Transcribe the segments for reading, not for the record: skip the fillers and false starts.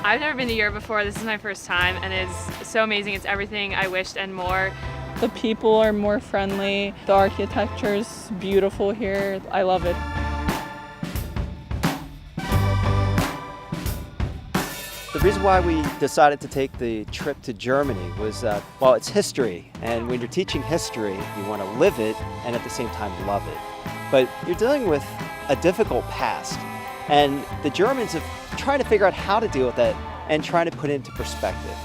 I've never been to Europe before. This is my first time, and it's so amazing. It's everything I wished and more. The people are more friendly. The architecture is beautiful here. I love it. The reason why we decided to take the trip to Germany was, well, it's history. And when you're teaching history, you want to live it and at the same time love it. But you're dealing with a difficult past. And the Germans have tried to figure out how to deal with that and trying to put it into perspective.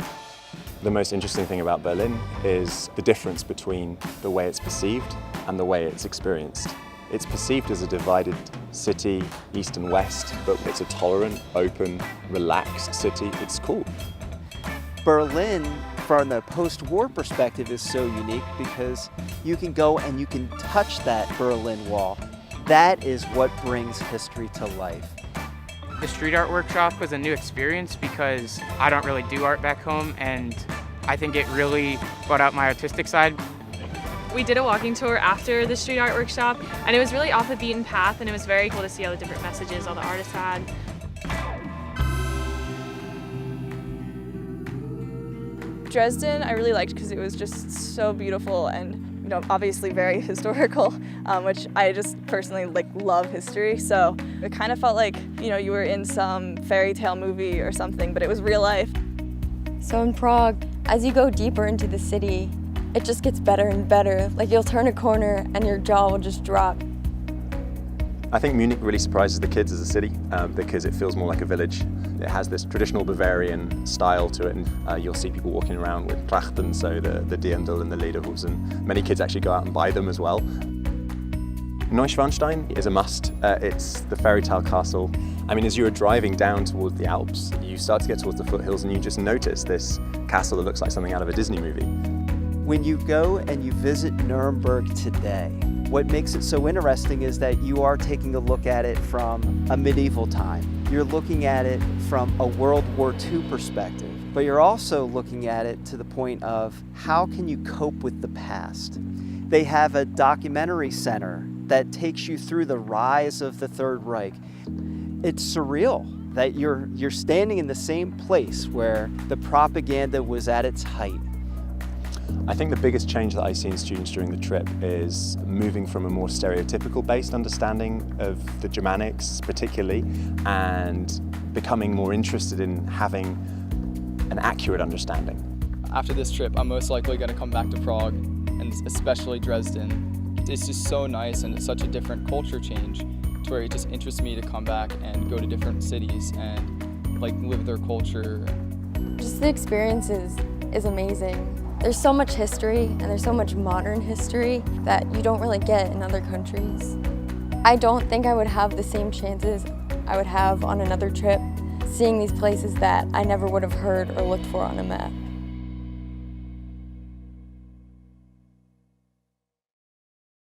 The most interesting thing about Berlin is the difference between the way it's perceived and the way it's experienced. It's perceived as a divided city, east and west, but it's a tolerant, open, relaxed city. It's cool. Berlin, from the post-war perspective, is so unique because you can go and you can touch that Berlin Wall. That is what brings history to life. The street art workshop was a new experience because I don't really do art back home, and I think it really brought out my artistic side. We did a walking tour after the street art workshop, and it was really off the beaten path, and it was very cool to see all the different messages all the artists had. Dresden I really liked because it was just so beautiful and obviously very historical, which I just personally love history. So it kind of felt like you were in some fairy tale movie or something, but it was real life. So in Prague, as you go deeper into the city, it just gets better and better. Like you'll turn a corner and your jaw will just drop. I think Munich really surprises the kids as a city because it feels more like a village. It has this traditional Bavarian style to it, and you'll see people walking around with Trachten, so the Dirndl and the Lederhosen. Many kids actually go out and buy them as well. Neuschwanstein is a must. It's the Fairytale Castle. I mean, as you were driving down towards the Alps, you start to get towards the foothills and you just notice this castle that looks like something out of a Disney movie. When you go and you visit Nuremberg today, what makes it so interesting is that you are taking a look at it from a medieval time. You're looking at it from a World War II perspective, but you're also looking at it to the point of how can you cope with the past? They have a documentary center that takes you through the rise of the Third Reich. It's surreal that you're standing in the same place where the propaganda was at its height. I think the biggest change that I see in students during the trip is moving from a more stereotypical based understanding of the Germanics particularly, and becoming more interested in having an accurate understanding. After this trip, I'm most likely going to come back to Prague, and especially Dresden. It's just so nice, and it's such a different culture change to where it just interests me to come back and go to different cities and live their culture. Just the experience is amazing. There's so much history and there's so much modern history that you don't really get in other countries. I don't think I would have the same chances I would have on another trip, seeing these places that I never would have heard or looked for on a map.